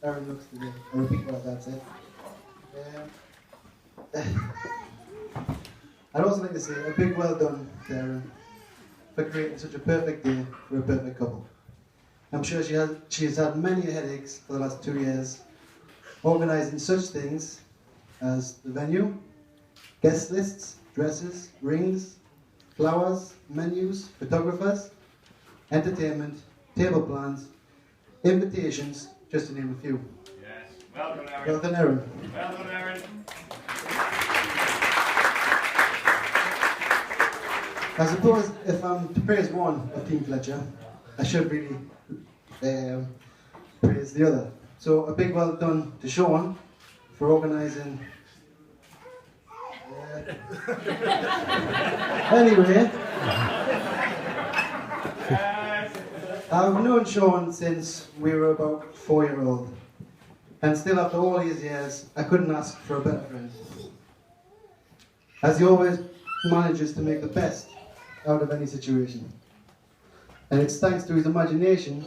Erin looks today. I repeat what that's it. I'd also like to say a big well done to Erin for creating such a perfect day for a perfect couple. I'm sure she has had many headaches for the last 2 years, organising such things as the venue, guest lists, dresses, rings, flowers, menus, photographers, entertainment, table plans, invitations, just to name a few. Yes. Well done, Erin. Well done, Erin. Well done, Erin. I suppose if I'm to praise one of Team Fletcher, I should really praise the other. So a big well done to Sean for organising. Anyway, I've known Sean since we were about 4-year-old, and still after all these years, I couldn't ask for a better friend. As he always manages to make the best out of any situation. And it's thanks to his imagination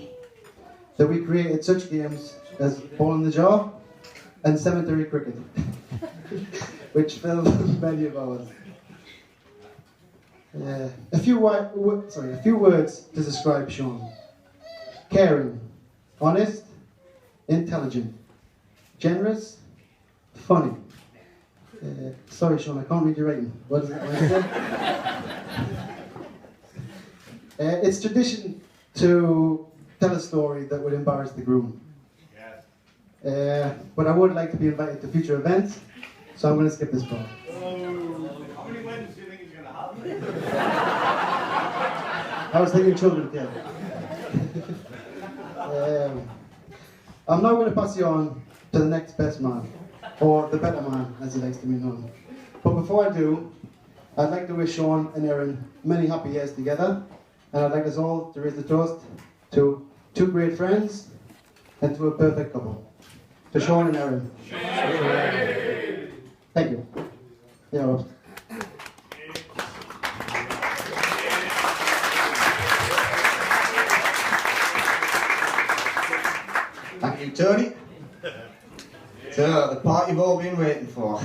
that we created such games as Ball in the Jar and Cemetery Cricket, which filled many of ours. A few words to describe Sean. Caring, honest, intelligent, generous, funny. Sorry Sean, I can't read your writing. What is it? It's tradition to tell a story that would embarrass the groom. Yes. But I would like to be invited to future events, so I'm going to skip this part. How many weddings do you think he's going to have? I was thinking children, yeah. I'm now going to pass you on to the next best man, or the better man, as he likes to be known. But before I do, I'd like to wish Sean and Erin many happy years together, and I'd like us all to raise the toast to two great friends and to a perfect couple. To Sean and Erin. Thank you. Yeah, Rob. Thank you, Tony. So, the part you've all been waiting for.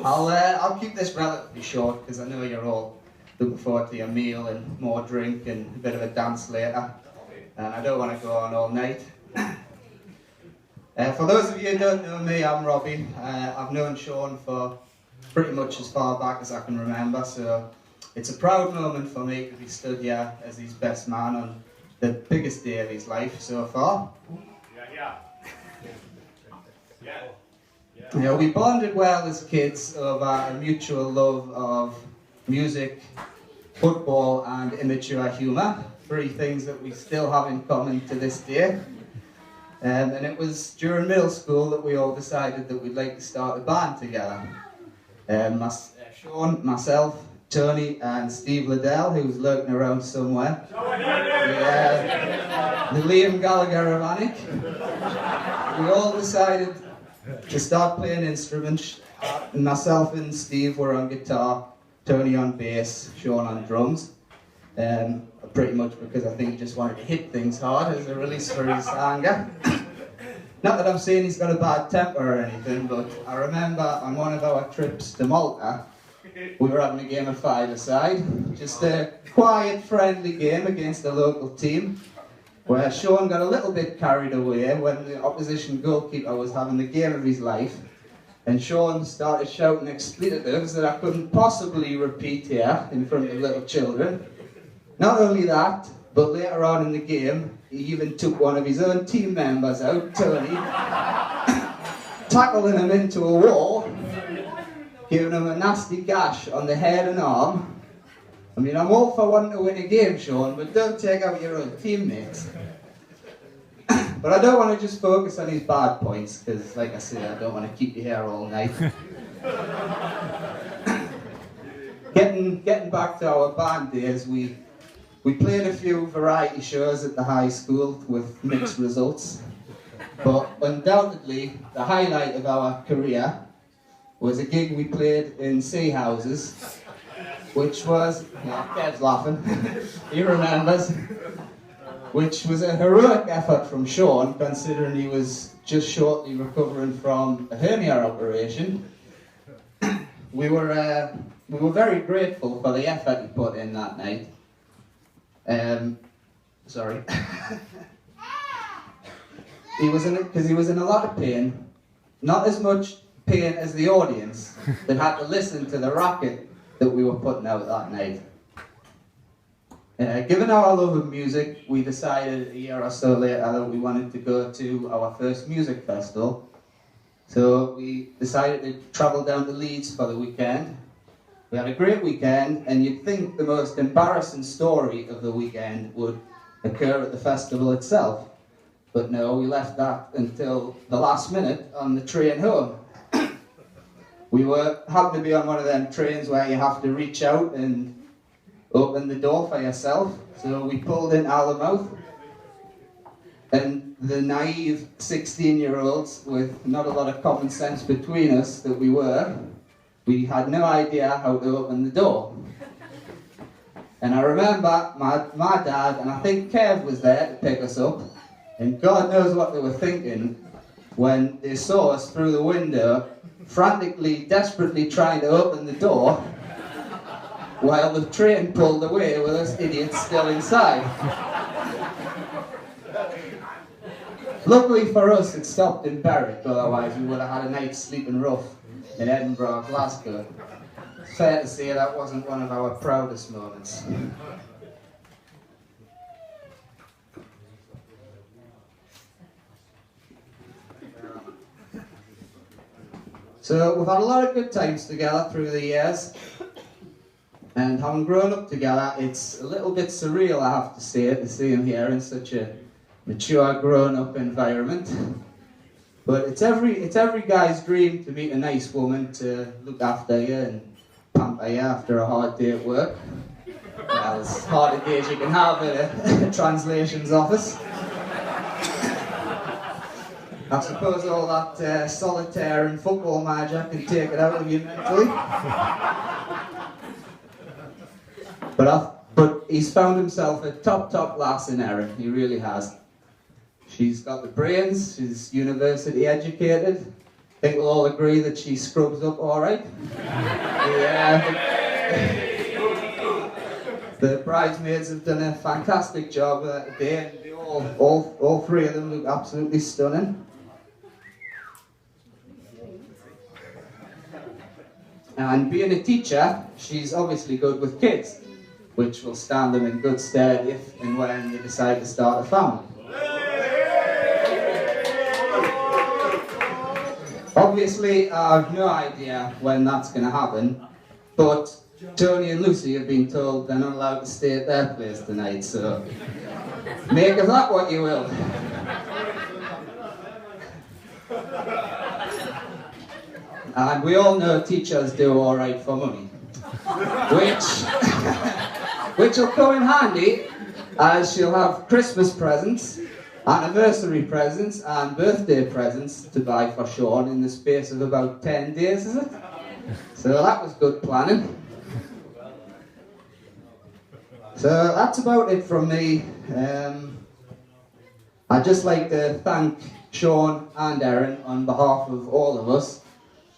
I'll keep this relatively short because I know you're all looking forward to your meal and more drink and a bit of a dance later. And I don't want to go on all night. For those of you who don't know me, I'm Robbie. I've known Sean for pretty much as far back as I can remember, so it's a proud moment for me to be stood here as his best man on the biggest day of his life so far. You know, we bonded well as kids over a mutual love of music, football and immature humour, three things that we still have in common to this day. And it was during middle school that we all decided that we'd like to start a band together. Sean, myself, Tony and Steve Liddell, who's lurking around somewhere. Yeah, the Liam Gallagher of Anik. We all decided to start playing instruments. Myself and Steve were on guitar, Tony on bass, Sean on drums. Pretty much because I think he just wanted to hit things hard as a release for his anger. Not that I'm saying he's got a bad temper or anything, but I remember on one of our trips to Malta, we were having a game of five-a-side, just a quiet, friendly game against a local team, where Sean got a little bit carried away when the opposition goalkeeper was having the game of his life, and Sean started shouting expletives that I couldn't possibly repeat here in front of little children. Not only that, but later on in the game, he even took one of his own team members out, Tony, tackling him into a wall, giving him a nasty gash on the head and arm. I mean, I'm all for wanting to win a game, Sean, but don't take out your own teammates. But I don't want to just focus on his bad points, because, like I say, I don't want to keep you here all night. Getting back to our band days, we played a few variety shows at the high school with mixed results, but undoubtedly the highlight of our career was a gig we played in Sea Houses, which was, yeah, Kev's laughing, he remembers, which was a heroic effort from Sean, considering he was just shortly recovering from a hernia operation. We were very grateful for the effort he put in that night. Sorry. He was in a lot of pain. Not as much pain as the audience that had to listen to the racket that we were putting out that night. Given our love of music, we decided a year or so later that we wanted to go to our first music festival. So we decided to travel down to Leeds for the weekend. We had a great weekend, and you'd think the most embarrassing story of the weekend would occur at the festival itself. But no, we left that until the last minute on the train home. We happened to be on one of them trains where you have to reach out and open the door for yourself. So we pulled in Aldermouth, and the naive 16-year-olds with not a lot of common sense between us that we had no idea how to open the door. And I remember my dad, and I think Kev was there to pick us up, and God knows what they were thinking when they saw us through the window, frantically, desperately trying to open the door, while the train pulled away with us idiots still inside. Luckily for us, it stopped in Berwick, otherwise we would have had a night's sleeping rough in Edinburgh or Glasgow. It's fair to say that wasn't one of our proudest moments. So we've had a lot of good times together through the years, and having grown up together, it's a little bit surreal, I have to say, to see him here in such a mature, grown-up environment. But it's every guy's dream to meet a nice woman to look after you and pamper you after a hard day at work. Well, as hard a day as you can have at a translations office. I suppose all that solitaire and football manager can take it out of you mentally. But he's found himself a top lass in Erin, he really has. She's got the brains, she's university educated. I think we'll all agree that she scrubs up alright. The bridesmaids have done a fantastic job with her today, and all three of them look absolutely stunning. And being a teacher, she's obviously good with kids, which will stand them in good stead if and when they decide to start a family. Obviously, I have no idea when that's going to happen, but Tony and Lucy have been told they're not allowed to stay at their place tonight, so make of that what you will. And we all know teachers do alright for money, which will come in handy as she'll have Christmas presents, anniversary presents and birthday presents to buy for Sean in the space of about 10 days, is it? So that was good planning. So that's about it from me. I'd just like to thank Sean and Erin on behalf of all of us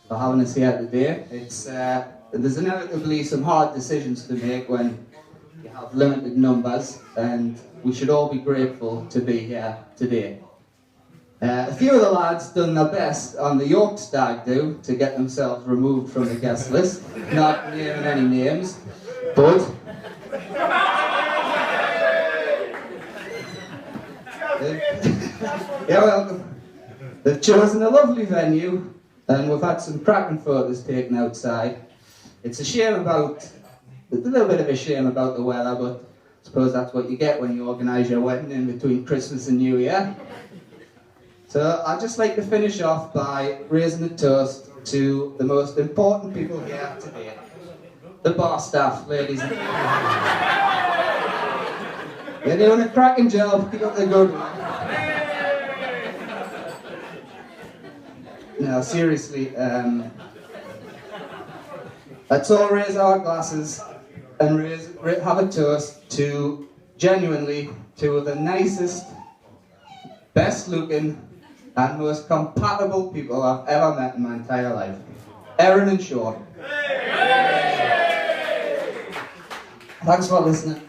for having us here today. There's inevitably some hard decisions to make when you have limited numbers, and we should all be grateful to be here today. A few of the lads done their best on the York Stag do to get themselves removed from the guest list, not naming any names, but they've chosen a lovely venue, and we've had some cracking photos taken outside. It's a little bit of a shame about the weather, but I suppose that's what you get when you organise your wedding in between Christmas and New Year. So I'd just like to finish off by raising a toast to the most important people here today. The bar staff, ladies and gentlemen. You're doing a cracking job, keep up the good work. No, seriously, let's all raise our glasses and have a toast to genuinely two of the nicest, best looking, and most compatible people I've ever met in my entire life. Erin and Sean. Thanks for listening.